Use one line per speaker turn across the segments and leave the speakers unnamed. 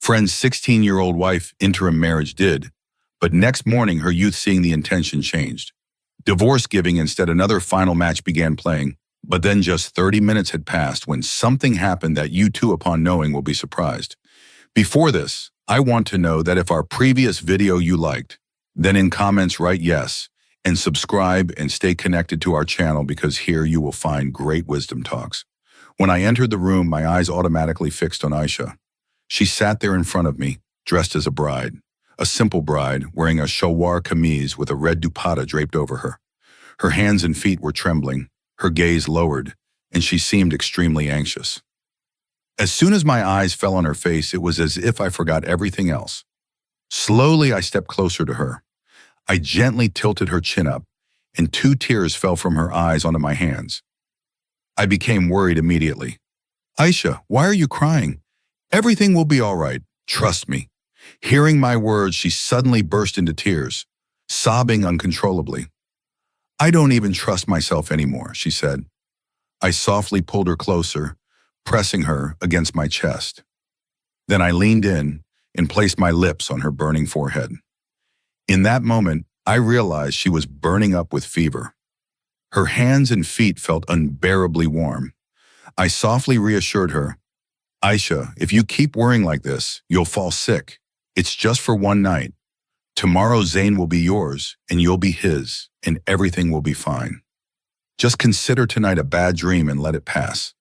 Friend's 16-year-old wife interim marriage did, but next morning her youth seeing the intention changed. Divorce giving instead another final match began playing, but then just 30 minutes had passed when something happened that you too upon knowing will be surprised. Before this, I want to know that if our previous video you liked, then in comments write yes, and subscribe and stay connected to our channel because here you will find great wisdom talks. When I entered the room, my eyes automatically fixed on Ayesha. She sat there in front of me, dressed as a bride. A simple bride, wearing a shalwar kameez with a red dupatta draped over her. Her hands and feet were trembling, her gaze lowered, and she seemed extremely anxious. As soon as my eyes fell on her face, it was as if I forgot everything else. Slowly, I stepped closer to her. I gently tilted her chin up, and 2 tears fell from her eyes onto my hands. I became worried immediately. "Ayesha, why are you crying? Everything will be all right. Trust me." Hearing my words, she suddenly burst into tears, sobbing uncontrollably. "I don't even trust myself anymore," she said. I softly pulled her closer, pressing her against my chest. Then I leaned in and placed my lips on her burning forehead. In that moment, I realized she was burning up with fever. Her hands and feet felt unbearably warm. I softly reassured her, "Ayesha, if you keep worrying like this, you'll fall sick. It's just for one night. Tomorrow Zain will be yours, and you'll be his, and everything will be fine. Just consider tonight a bad dream and let it pass."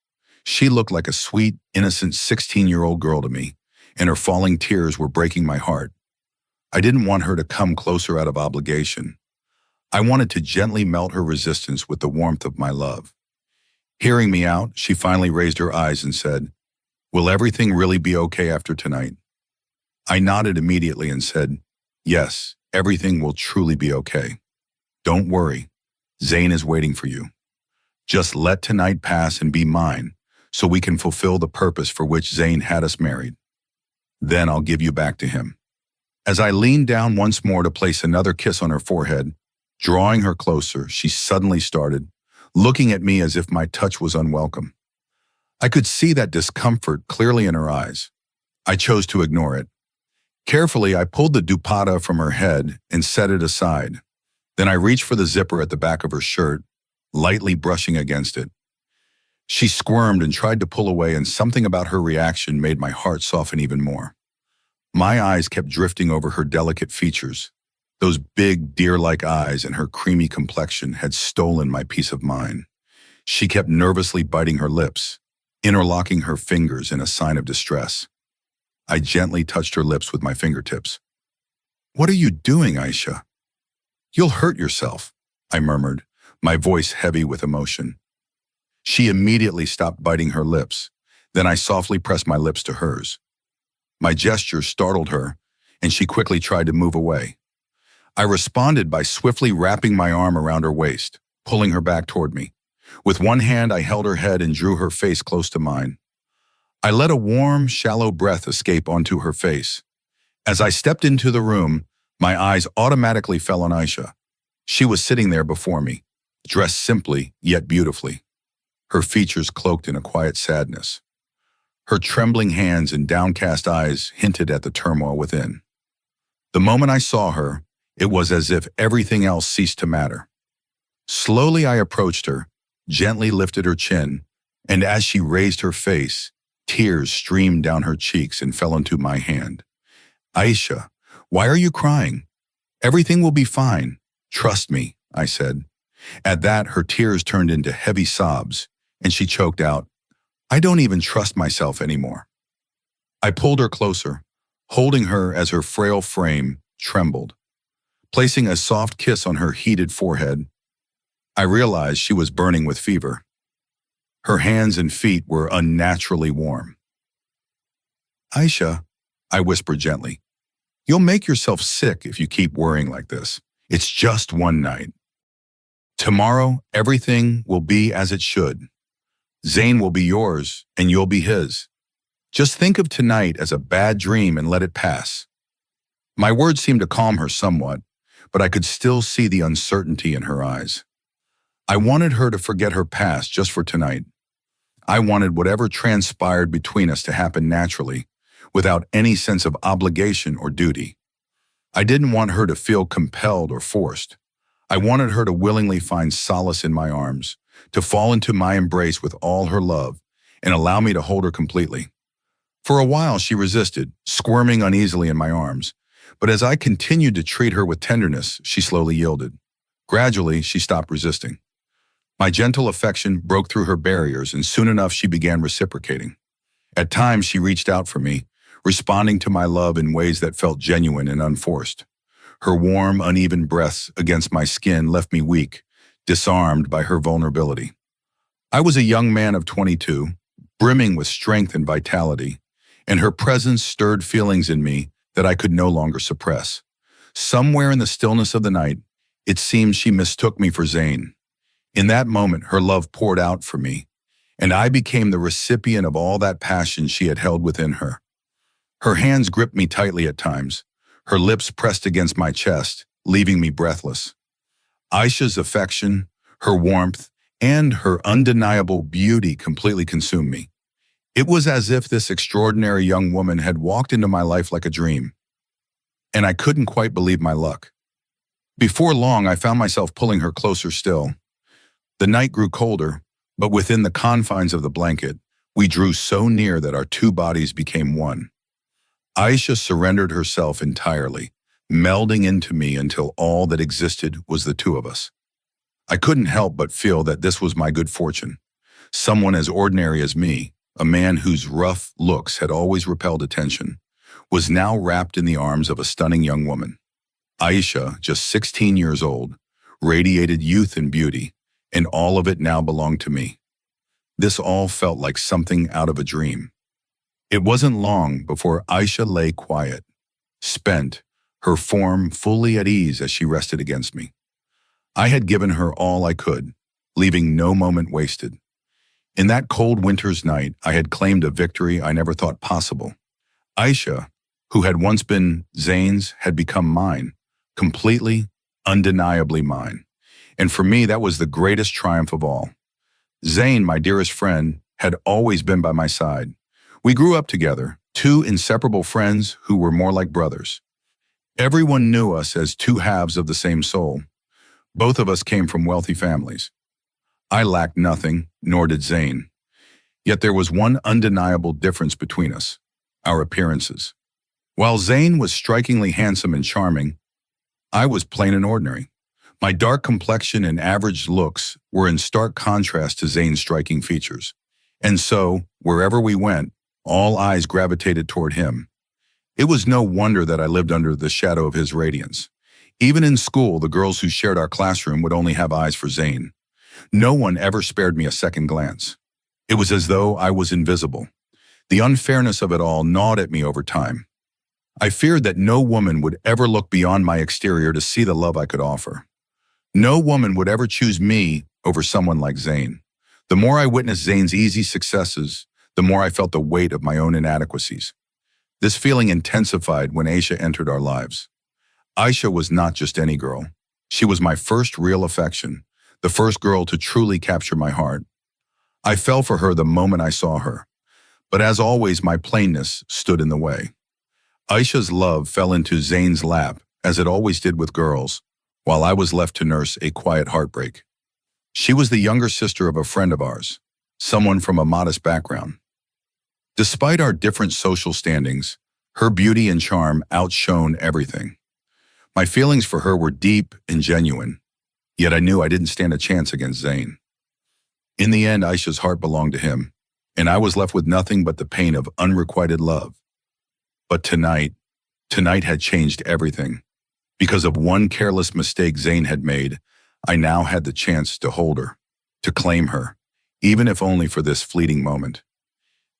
She looked like a sweet, innocent 16-year-old girl to me, and her falling tears were breaking my heart. I didn't want her to come closer out of obligation. I wanted to gently melt her resistance with the warmth of my love. Hearing me out, she finally raised her eyes and said, "Will everything really be okay after tonight?" I nodded immediately and said, "Yes, everything will truly be okay. Don't worry, Zain is waiting for you. Just let tonight pass and be mine, so we can fulfill the purpose for which Zain had us married. Then I'll give you back to him." As I leaned down once more to place another kiss on her forehead, drawing her closer, she suddenly started, looking at me as if my touch was unwelcome. I could see that discomfort clearly in her eyes. I chose to ignore it. Carefully, I pulled the dupatta from her head and set it aside. Then I reached for the zipper at the back of her shirt, lightly brushing against it. She squirmed and tried to pull away, and something about her reaction made my heart soften even more. My eyes kept drifting over her delicate features. Those big, deer-like eyes and her creamy complexion had stolen my peace of mind. She kept nervously biting her lips, interlocking her fingers in a sign of distress. I gently touched her lips with my fingertips. "What are you doing, Ayesha?" "You'll hurt yourself," I murmured, my voice heavy with emotion. She immediately stopped biting her lips. Then I softly pressed my lips to hers. My gesture startled her, and she quickly tried to move away. I responded by swiftly wrapping my arm around her waist, pulling her back toward me. With one hand, I held her head and drew her face close to mine. I let a warm, shallow breath escape onto her face. As I stepped into the room, my eyes automatically fell on Ayesha. She was sitting there before me, dressed simply yet beautifully, her features cloaked in a quiet sadness. Her trembling hands and downcast eyes hinted at the turmoil within. The moment I saw her, it was as if everything else ceased to matter. Slowly I approached her, gently lifted her chin, and as she raised her face, tears streamed down her cheeks and fell into my hand. "Ayesha, why are you crying? Everything will be fine. Trust me," I said. At that, her tears turned into heavy sobs, and she choked out, "I don't even trust myself anymore." I pulled her closer, holding her as her frail frame trembled. Placing a soft kiss on her heated forehead, I realized she was burning with fever. Her hands and feet were unnaturally warm. "Ayesha," I whispered gently, "you'll make yourself sick if you keep worrying like this. It's just one night. Tomorrow, everything will be as it should. Zain will be yours, and you'll be his. Just think of tonight as a bad dream and let it pass." My words seemed to calm her somewhat, but I could still see the uncertainty in her eyes. I wanted her to forget her past just for tonight. I wanted whatever transpired between us to happen naturally, without any sense of obligation or duty. I didn't want her to feel compelled or forced. I wanted her to willingly find solace in my arms, to fall into my embrace with all her love, and allow me to hold her completely. For a while she resisted, squirming uneasily in my arms, but as I continued to treat her with tenderness, she slowly yielded. Gradually, she stopped resisting. My gentle affection broke through her barriers, and soon enough she began reciprocating. At times she reached out for me, responding to my love in ways that felt genuine and unforced. Her warm, uneven breaths against my skin left me weak, disarmed by her vulnerability. I was a young man of 22, brimming with strength and vitality, and her presence stirred feelings in me that I could no longer suppress. Somewhere in the stillness of the night, it seemed she mistook me for Zain. In that moment, her love poured out for me, and I became the recipient of all that passion she had held within her. Her hands gripped me tightly at times, her lips pressed against my chest, leaving me breathless. Ayesha's affection, her warmth, and her undeniable beauty completely consumed me. It was as if this extraordinary young woman had walked into my life like a dream, and I couldn't quite believe my luck. Before long, I found myself pulling her closer still. The night grew colder, but within the confines of the blanket, we drew so near that our two bodies became one. Ayesha surrendered herself entirely, melding into me until all that existed was the two of us. I couldn't help but feel that this was my good fortune. Someone as ordinary as me, a man whose rough looks had always repelled attention, was now wrapped in the arms of a stunning young woman. Ayesha, just 16 years old, radiated youth and beauty, and all of it now belonged to me. This all felt like something out of a dream. It wasn't long before Ayesha lay quiet, spent, her form fully at ease as she rested against me. I had given her all I could, leaving no moment wasted. In that cold winter's night, I had claimed a victory I never thought possible. Ayesha, who had once been Zain's, had become mine, completely, undeniably mine. And for me, that was the greatest triumph of all. Zain, my dearest friend, had always been by my side. We grew up together, two inseparable friends who were more like brothers. Everyone knew us as two halves of the same soul. Both of us came from wealthy families. I lacked nothing, nor did Zain. Yet there was one undeniable difference between us: our appearances. While Zain was strikingly handsome and charming, I was plain and ordinary. My dark complexion and average looks were in stark contrast to Zain's striking features. And so, wherever we went, all eyes gravitated toward him. It was no wonder that I lived under the shadow of his radiance. Even in school, the girls who shared our classroom would only have eyes for Zain. No one ever spared me a second glance. It was as though I was invisible. The unfairness of it all gnawed at me over time. I feared that no woman would ever look beyond my exterior to see the love I could offer. No woman would ever choose me over someone like Zain. The more I witnessed Zain's easy successes, the more I felt the weight of my own inadequacies. This feeling intensified when Ayesha entered our lives. Ayesha was not just any girl. She was my first real affection, the first girl to truly capture my heart. I fell for her the moment I saw her, but as always, my plainness stood in the way. Ayesha's love fell into Zain's lap, as it always did with girls, while I was left to nurse a quiet heartbreak. She was the younger sister of a friend of ours, someone from a modest background. Despite our different social standings, her beauty and charm outshone everything. My feelings for her were deep and genuine, yet I knew I didn't stand a chance against Zain. In the end, Ayesha's heart belonged to him, and I was left with nothing but the pain of unrequited love. But tonight had changed everything. Because of one careless mistake Zain had made, I now had the chance to hold her, to claim her, even if only for this fleeting moment.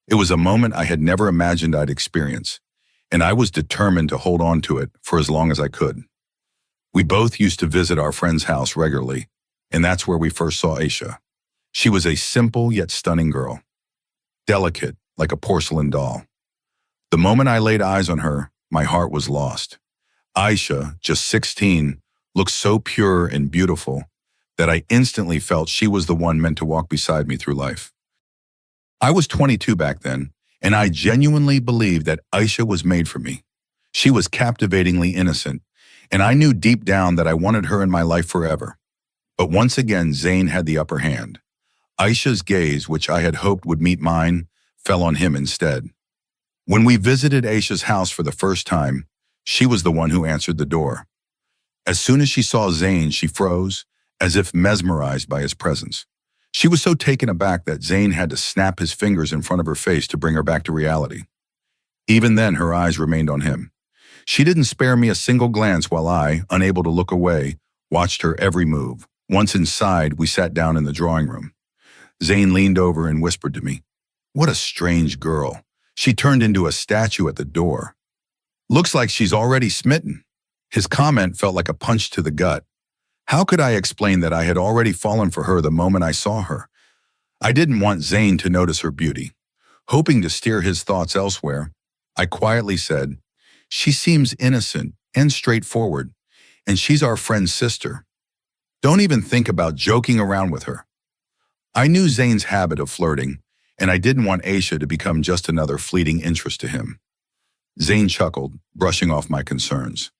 It was a moment I had never imagined I'd experience, and I was determined to hold on to it for as long as I could. We both used to visit our friend's house regularly, and that's where we first saw Ayesha. She was a simple yet stunning girl, delicate like a porcelain doll. The moment I laid eyes on her, my heart was lost. Ayesha, just 16, looked so pure and beautiful that I instantly felt she was the one meant to walk beside me through life. I was 22 back then, And I genuinely believed that Ayesha was made for me. She was captivatingly innocent, and I knew deep down that I wanted her in my life forever. But once again, Zain had the upper hand. Ayesha's gaze, which I had hoped would meet mine, fell on him instead. When we visited Ayesha's house for the first time, she was the one who answered the door. As soon as she saw Zain, she froze, as if mesmerized by his presence. She was so taken aback that Zain had to snap his fingers in front of her face to bring her back to reality. Even then, her eyes remained on him. She didn't spare me a single glance while I, unable to look away, watched her every move. Once inside, we sat down in the drawing room. Zain leaned over and whispered to me, "What a strange girl. She turned into a statue at the door. Looks like she's already smitten." His comment felt like a punch to the gut. How could I explain that I had already fallen for her the moment I saw her? I didn't want Zain to notice her beauty. Hoping to steer his thoughts elsewhere, I quietly said, "She seems innocent and straightforward, and she's our friend's sister. Don't even think about joking around with her." I knew Zain's habit of flirting, and I didn't want Ayesha to become just another fleeting interest to him. Zain chuckled, brushing off my concerns.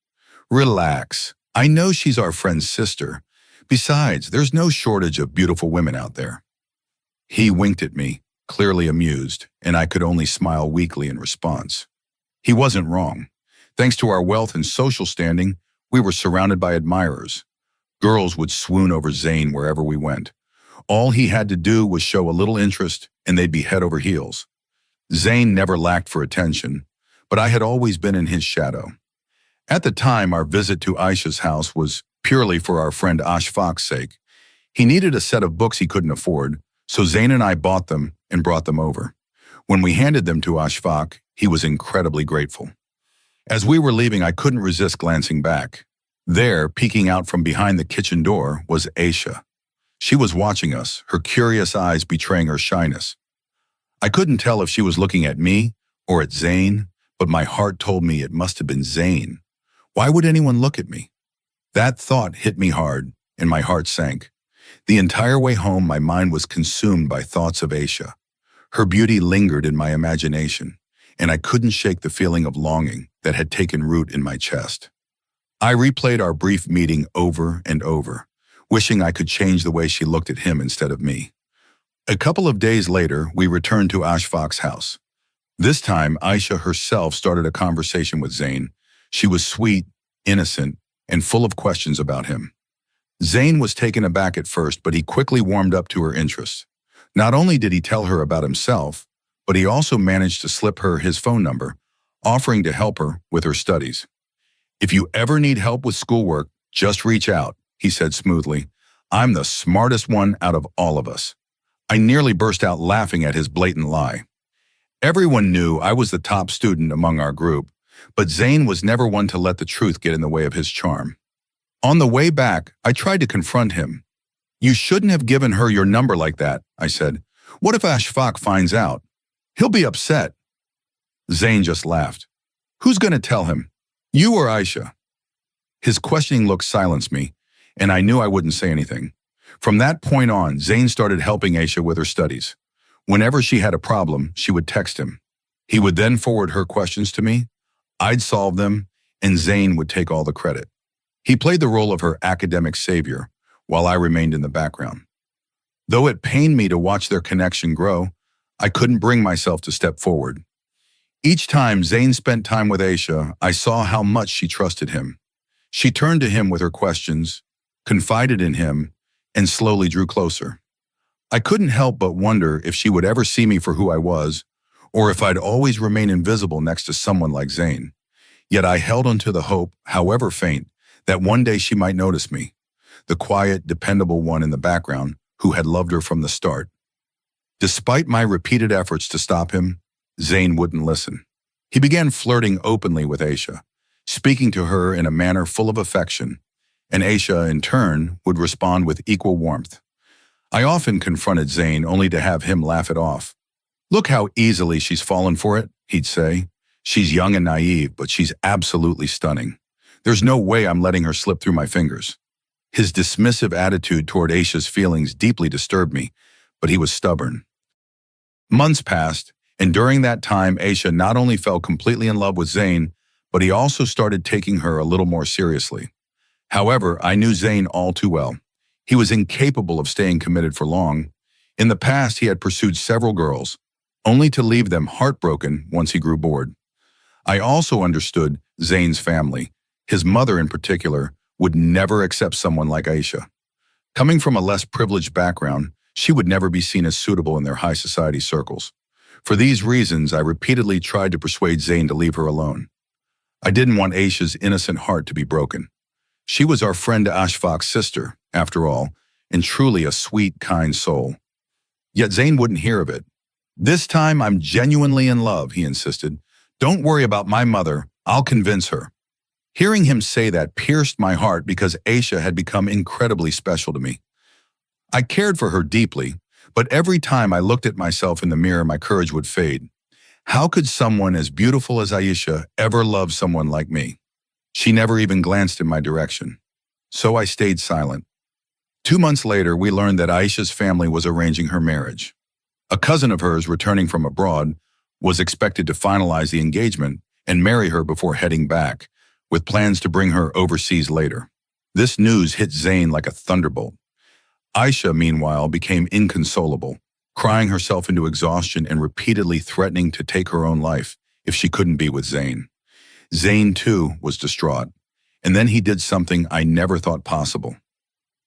"Relax. I know she's our friend's sister. Besides, there's no shortage of beautiful women out there." He winked at me, clearly amused, and I could only smile weakly in response. He wasn't wrong. Thanks to our wealth and social standing, we were surrounded by admirers. Girls would swoon over Zain wherever we went. All he had to do was show a little interest, and they'd be head over heels. Zain never lacked for attention, but I had always been in his shadow. At the time, our visit to Ayesha's house was purely for our friend Ashfaq's sake. He needed a set of books he couldn't afford, so Zain and I bought them and brought them over. When we handed them to Ashfaq, he was incredibly grateful. As we were leaving, I couldn't resist glancing back. There, peeking out from behind the kitchen door, was Ayesha. She was watching us, her curious eyes betraying her shyness. I couldn't tell if she was looking at me or at Zain, but my heart told me it must have been Zain. Why would anyone look at me? That thought hit me hard, and my heart sank. The entire way home, my mind was consumed by thoughts of Ayesha. Her beauty lingered in my imagination, and I couldn't shake the feeling of longing that had taken root in my chest. I replayed our brief meeting over and over, wishing I could change the way she looked at him instead of me. A couple of days later, we returned to Ashfaq's house. This time, Ayesha herself started a conversation with Zain. She was sweet, innocent, and full of questions about him. Zain was taken aback at first, but he quickly warmed up to her interest. Not only did he tell her about himself, but he also managed to slip her his phone number, offering to help her with her studies. "If you ever need help with schoolwork, just reach out," he said smoothly. "I'm the smartest one out of all of us." I nearly burst out laughing at his blatant lie. Everyone knew I was the top student among our group, but Zain was never one to let the truth get in the way of his charm. On the way back, I tried to confront him. "You shouldn't have given her your number like that," I said. "What if Ashfaq finds out? He'll be upset." Zain just laughed. "Who's going to tell him? You or Ayesha?" His questioning look silenced me, and I knew I wouldn't say anything. From that point on, Zain started helping Ayesha with her studies. Whenever she had a problem, she would text him. He would then forward her questions to me. I'd solve them, and Zain would take all the credit. He played the role of her academic savior, while I remained in the background. Though it pained me to watch their connection grow, I couldn't bring myself to step forward. Each time Zain spent time with Ayesha, I saw how much she trusted him. She turned to him with her questions, confided in him, and slowly drew closer. I couldn't help but wonder if she would ever see me for who I was, or if I'd always remain invisible next to someone like Zain. Yet I held onto the hope, however faint, that one day she might notice me, the quiet, dependable one in the background who had loved her from the start. Despite my repeated efforts to stop him, Zain wouldn't listen. He began flirting openly with Ayesha, speaking to her in a manner full of affection, and Ayesha, in turn, would respond with equal warmth. I often confronted Zain only to have him laugh it off. "Look how easily she's fallen for it," he'd say. "She's young and naive, but she's absolutely stunning. There's no way I'm letting her slip through my fingers." His dismissive attitude toward Ayesha's feelings deeply disturbed me, but he was stubborn. Months passed, And during that time, Ayesha not only fell completely in love with Zain, but he also started taking her a little more seriously. However, I knew Zain all too well. He was incapable of staying committed for long. In the past, he had pursued several girls, only to leave them heartbroken once he grew bored. I also understood Zain's family. His mother in particular would never accept someone like Ayesha. Coming from a less privileged background, she would never be seen as suitable in their high society circles. For these reasons, I repeatedly tried to persuade Zain to leave her alone. I didn't want Aisha's innocent heart to be broken. She was our friend Ashfaq's sister, after all, and truly a sweet, kind soul. Yet Zain wouldn't hear of it. "This time I'm genuinely in love," he insisted. "Don't worry about my mother, I'll convince her." Hearing him say that pierced my heart because Ayesha had become incredibly special to me. I cared for her deeply, but every time I looked at myself in the mirror, my courage would fade. How could someone as beautiful as Ayesha ever love someone like me? She never even glanced in my direction. So I stayed silent. 2 months later, we learned that Ayesha's family was arranging her marriage. A cousin of hers, returning from abroad, was expected to finalize the engagement and marry her before heading back, with plans to bring her overseas later. This news hit Zain like a thunderbolt. Ayesha, meanwhile, became inconsolable, crying herself into exhaustion and repeatedly threatening to take her own life if she couldn't be with Zain. Zain, too, was distraught, and then he did something I never thought possible.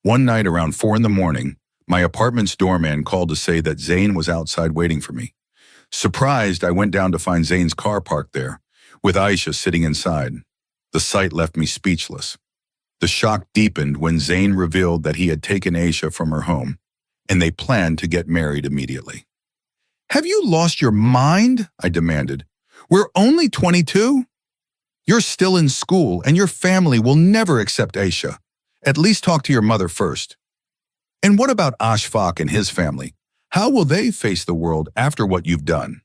One night around 4 in the morning, my apartment's doorman called to say that Zain was outside waiting for me. Surprised, I went down to find Zain's car parked there, with Ayesha sitting inside. The sight left me speechless. The shock deepened when Zain revealed that he had taken Ayesha from her home, and they planned to get married immediately. "Have you lost your mind?" I demanded. "We're only 22. You're still in school, and your family will never accept Ayesha. At least talk to your mother first. And what about Ashfaq and his family? How will they face the world after what you've done?"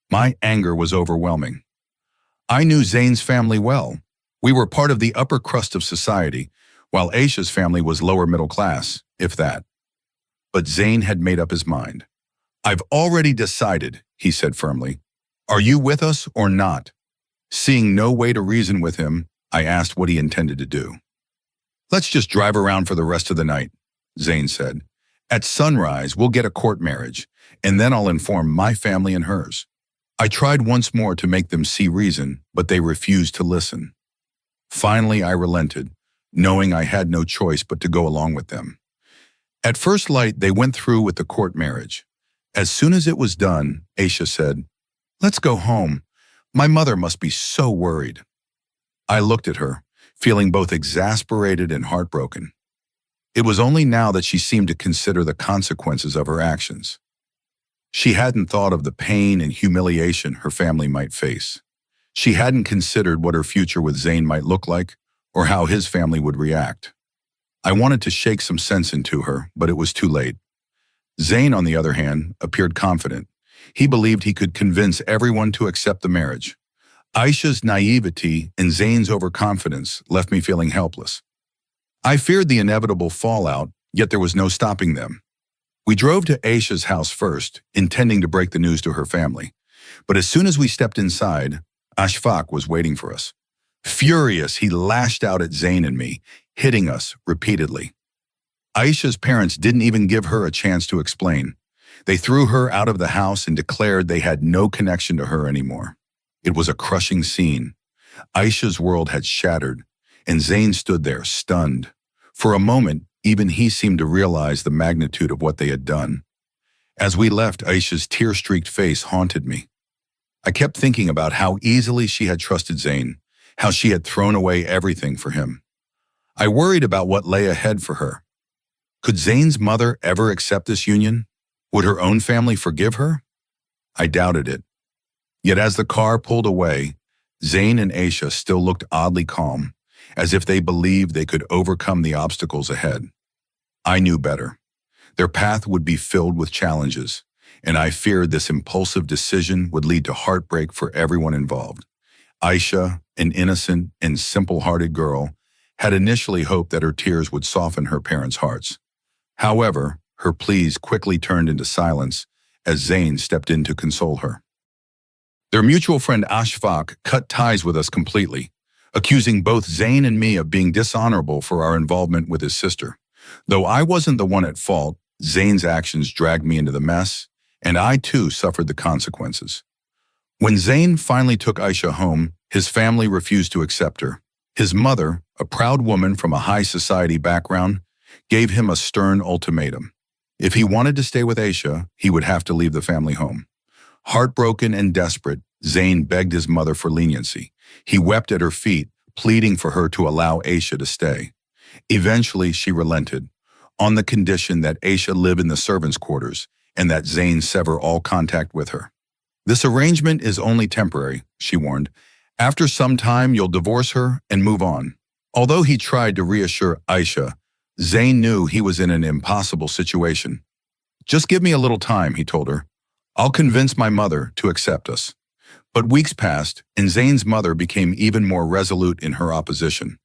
My anger was overwhelming. I knew Zain's family well. We were part of the upper crust of society, while Ayesha's family was lower middle class, if that. But Zain had made up his mind. "I've already decided," he said firmly. "Are you with us or not?" Seeing no way to reason with him, I asked what he intended to do. "Let's just drive around for the rest of the night," Zain said. "At sunrise, we'll get a court marriage, and then I'll inform my family and hers." I tried once more to make them see reason, but they refused to listen. Finally, I relented, knowing I had no choice but to go along with them. At first light, they went through with the court marriage. As soon as it was done, Ayesha said, "Let's go home. My mother must be so worried." I looked at her, feeling both exasperated and heartbroken. It was only now that she seemed to consider the consequences of her actions. She hadn't thought of the pain and humiliation her family might face. She hadn't considered what her future with Zain might look like or how his family would react. I wanted to shake some sense into her, but it was too late. Zain, on the other hand, appeared confident. He believed he could convince everyone to accept the marriage. Ayesha's naivety and Zain's overconfidence left me feeling helpless. I feared the inevitable fallout, yet there was no stopping them. We drove to Ayesha's house first, intending to break the news to her family. But as soon as we stepped inside, Ashfaq was waiting for us. Furious, he lashed out at Zain and me, hitting us repeatedly. Ayesha's parents didn't even give her a chance to explain. They threw her out of the house and declared they had no connection to her anymore. It was a crushing scene. Ayesha's world had shattered, and Zain stood there, stunned. For a moment, even he seemed to realize the magnitude of what they had done. As we left, Ayesha's tear-streaked face haunted me. I kept thinking about how easily she had trusted Zain, how she had thrown away everything for him. I worried about what lay ahead for her. Could Zain's mother ever accept this union? Would her own family forgive her? I doubted it. Yet as the car pulled away, Zain and Ayesha still looked oddly calm, as if they believed they could overcome the obstacles ahead. I knew better. Their path would be filled with challenges, and I feared this impulsive decision would lead to heartbreak for everyone involved. Ayesha, an innocent and simple-hearted girl, had initially hoped that her tears would soften her parents' hearts. However, her pleas quickly turned into silence as Zain stepped in to console her. Their mutual friend Ashfaq cut ties with us completely, accusing both Zain and me of being dishonorable for our involvement with his sister. Though I wasn't the one at fault, Zain's actions dragged me into the mess, and I too suffered the consequences. When Zain finally took Ayesha home, his family refused to accept her. His mother, a proud woman from a high society background, gave him a stern ultimatum. If he wanted to stay with Ayesha, he would have to leave the family home. Heartbroken and desperate, Zain begged his mother for leniency. He wept at her feet, pleading for her to allow Ayesha to stay. Eventually, she relented, on the condition that Ayesha live in the servants' quarters and that Zain sever all contact with her. This arrangement is only temporary, she warned. After some time, you'll divorce her and move on. Although he tried to reassure Ayesha, Zain knew he was in an impossible situation. Just give me a little time, he told her. I'll convince my mother to accept us. But weeks passed, and Zain's mother became even more resolute in her opposition.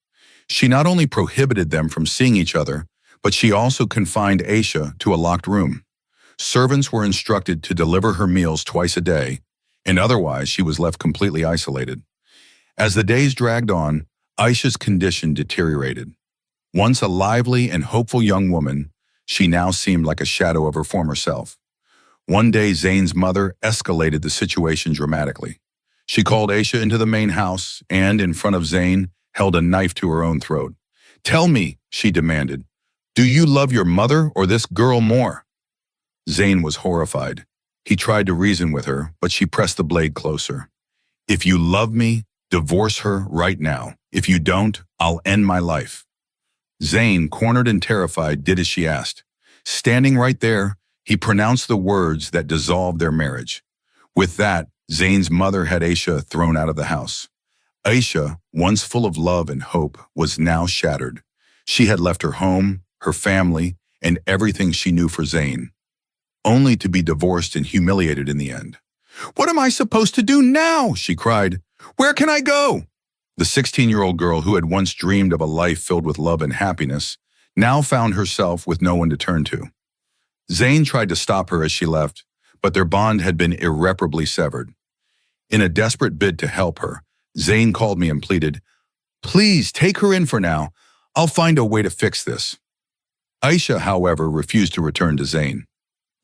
She not only prohibited them from seeing each other, but she also confined Ayesha to a locked room. Servants were instructed to deliver her meals twice a day, and otherwise she was left completely isolated. As the days dragged on, Ayesha's condition deteriorated. Once a lively and hopeful young woman, she now seemed like a shadow of her former self. One day, Zain's mother escalated the situation dramatically. She called Ayesha into the main house and, in front of Zain, held a knife to her own throat. "Tell me," she demanded, "do you love your mother or this girl more?" Zain was horrified. He tried to reason with her, but she pressed the blade closer. "If you love me, divorce her right now. If you don't, I'll end my life." Zain, cornered and terrified, did as she asked. Standing right there, he pronounced the words that dissolved their marriage. With that, Zain's mother had Ayesha thrown out of the house. Ayesha, once full of love and hope, was now shattered. She had left her home, her family, and everything she knew for Zain, only to be divorced and humiliated in the end. "What am I supposed to do now?" she cried. "Where can I go?" The 16-year-old girl who had once dreamed of a life filled with love and happiness now found herself with no one to turn to. Zain tried to stop her as she left, but their bond had been irreparably severed. In a desperate bid to help her, Zain called me and pleaded, "Please take her in for now. I'll find a way to fix this." Ayesha, however, refused to return to Zain.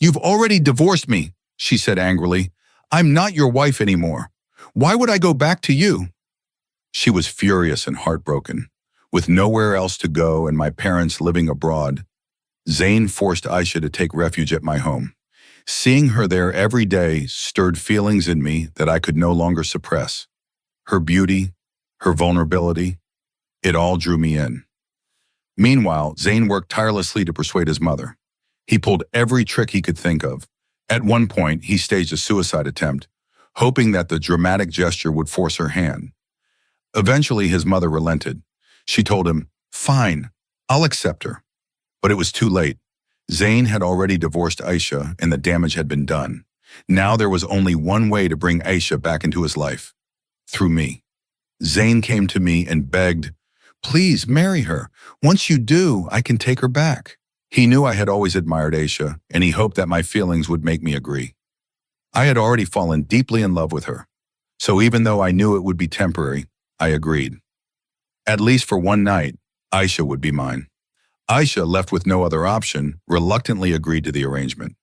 "You've already divorced me," she said angrily. "I'm not your wife anymore. Why would I go back to you?" She was furious and heartbroken. With nowhere else to go and my parents living abroad, Zain forced Ayesha to take refuge at my home. Seeing her there every day stirred feelings in me that I could no longer suppress. Her beauty, her vulnerability, it all drew me in. Meanwhile, Zain worked tirelessly to persuade his mother. He pulled every trick he could think of. At one point, he staged a suicide attempt, hoping that the dramatic gesture would force her hand. Eventually, his mother relented. She told him, "Fine, I'll accept her." But it was too late. Zain had already divorced Ayesha and the damage had been done. Now there was only one way to bring Ayesha back into his life. Through me. Zain came to me and begged, "Please marry her. Once you do, I can take her back." He knew I had always admired Ayesha, and he hoped that my feelings would make me agree. I had already fallen deeply in love with her. So even though I knew it would be temporary, I agreed. At least for one night, Ayesha would be mine. Ayesha, left with no other option, reluctantly agreed to the arrangement.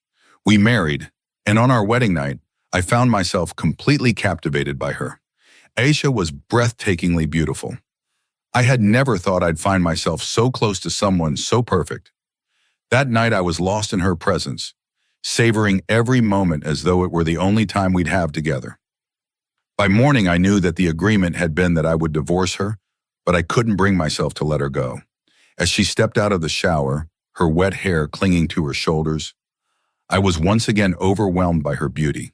We married, and on our wedding night, I found myself completely captivated by her. Ayesha was breathtakingly beautiful. I had never thought I'd find myself so close to someone so perfect. That night I was lost in her presence, savoring every moment as though it were the only time we'd have together. By morning I knew that the agreement had been that I would divorce her, but I couldn't bring myself to let her go. As she stepped out of the shower, her wet hair clinging to her shoulders, I was once again overwhelmed by her beauty.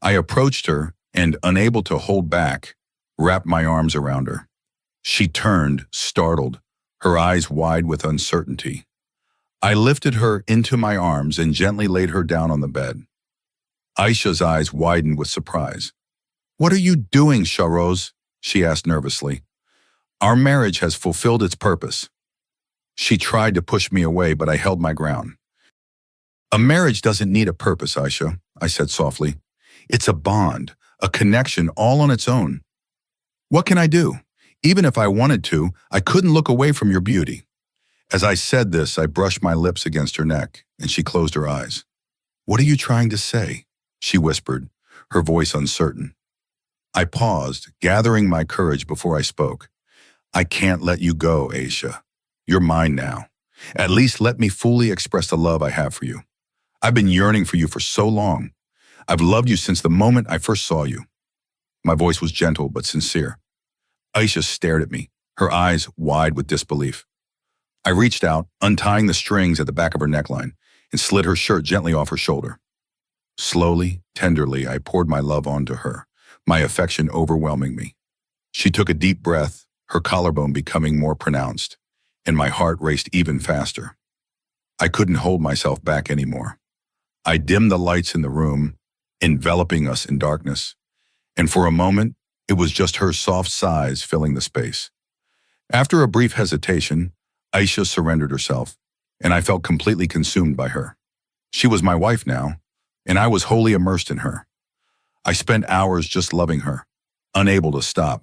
I approached her and, unable to hold back, wrapped my arms around her. She turned, startled, her eyes wide with uncertainty. I lifted her into my arms and gently laid her down on the bed. Ayesha's eyes widened with surprise. "What are you doing, Shahroz?" she asked nervously. "Our marriage has fulfilled its purpose." She tried to push me away, but I held my ground. "A marriage doesn't need a purpose, Ayesha," I said softly. "It's a bond, a connection all on its own. What can I do? Even if I wanted to, I couldn't look away from your beauty. As I said this, I brushed my lips against her neck, and she closed her eyes. What are you trying to say? She whispered, her voice uncertain. I paused, gathering my courage before I spoke. I can't let you go, Ayesha. You're mine now. At least let me fully express the love I have for you. I've been yearning for you for so long. I've loved you since the moment I first saw you. My voice was gentle but sincere. Ayesha stared at me, her eyes wide with disbelief. I reached out, untying the strings at the back of her neckline, and slid her shirt gently off her shoulder. Slowly, tenderly, I poured my love onto her, my affection overwhelming me. She took a deep breath, her collarbone becoming more pronounced, and my heart raced even faster. I couldn't hold myself back anymore. I dimmed the lights in the room, enveloping us in darkness, and for a moment, it was just her soft sighs filling the space. After a brief hesitation, Ayesha surrendered herself, and I felt completely consumed by her. She was my wife now, and I was wholly immersed in her. I spent hours just loving her, unable to stop.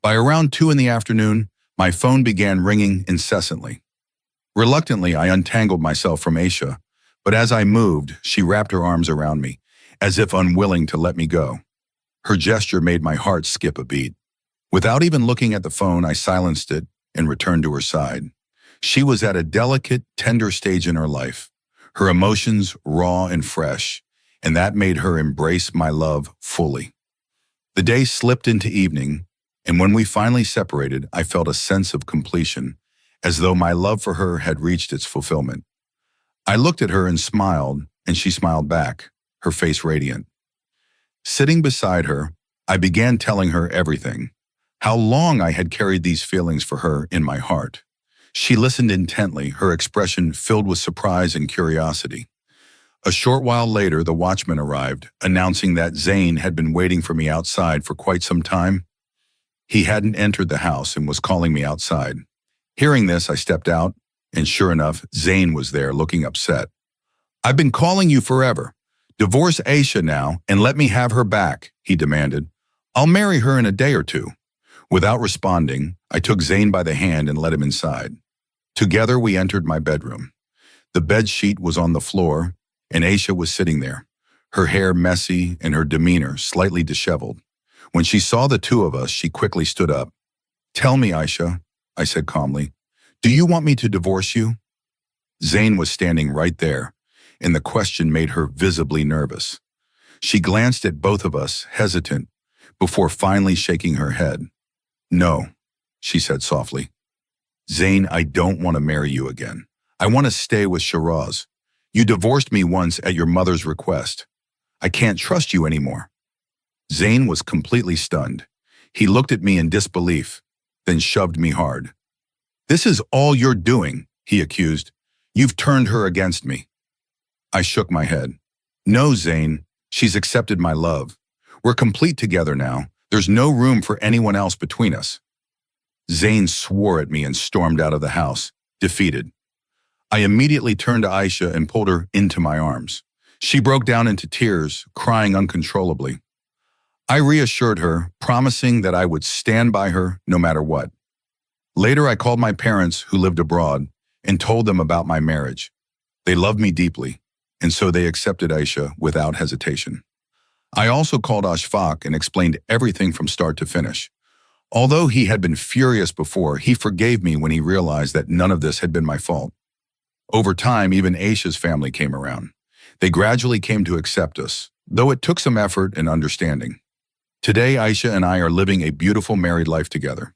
By around 2 in the afternoon, my phone began ringing incessantly. Reluctantly, I untangled myself from Ayesha, but as I moved, she wrapped her arms around me, as if unwilling to let me go. Her gesture made my heart skip a beat. Without even looking at the phone, I silenced it and returned to her side. She was at a delicate, tender stage in her life, her emotions raw and fresh, and that made her embrace my love fully. The day slipped into evening, and when we finally separated, I felt a sense of completion, as though my love for her had reached its fulfillment. I looked at her and smiled, and she smiled back, her face radiant. Sitting beside her, I began telling her everything, how long I had carried these feelings for her in my heart. She listened intently, her expression filled with surprise and curiosity. A short while later, the watchman arrived, announcing that Zain had been waiting for me outside for quite some time. He hadn't entered the house and was calling me outside. Hearing this, I stepped out, and sure enough, Zain was there, looking upset. I've been calling you forever. Divorce Ayesha now and let me have her back, he demanded. I'll marry her in a day or two. Without responding, I took Zain by the hand and led him inside. Together, we entered my bedroom. The bed sheet was on the floor, and Ayesha was sitting there, her hair messy and her demeanor slightly disheveled. When she saw the two of us, she quickly stood up. Tell me, Ayesha, I said calmly, do you want me to divorce you? Zain was standing right there, and the question made her visibly nervous. She glanced at both of us, hesitant, before finally shaking her head. No, she said softly. Zain, I don't want to marry you again. I want to stay with Shiraz. You divorced me once at your mother's request. I can't trust you anymore. Zain was completely stunned. He looked at me in disbelief, then shoved me hard. This is all you're doing, he accused. You've turned her against me. I shook my head. No, Zain, she's accepted my love. We're complete together now. There's no room for anyone else between us. Zain swore at me and stormed out of the house, defeated. I immediately turned to Ayesha and pulled her into my arms. She broke down into tears, crying uncontrollably. I reassured her, promising that I would stand by her no matter what. Later, I called my parents, who lived abroad, and told them about my marriage. They loved me deeply, and so they accepted Ayesha without hesitation. I also called Ashfaq and explained everything from start to finish. Although he had been furious before, he forgave me when he realized that none of this had been my fault. Over time, even Ayesha's family came around. They gradually came to accept us, though it took some effort and understanding. Today, Ayesha and I are living a beautiful married life together.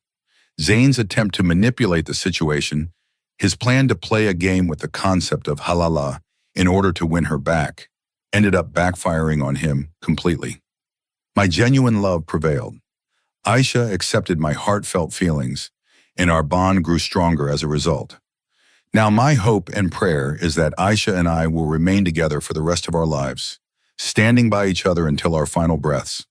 Zain's attempt to manipulate the situation, his plan to play a game with the concept of halala in order to win her back, ended up backfiring on him completely. My genuine love prevailed. Ayesha accepted my heartfelt feelings, and our bond grew stronger as a result. Now my hope and prayer is that Ayesha and I will remain together for the rest of our lives, standing by each other until our final breaths.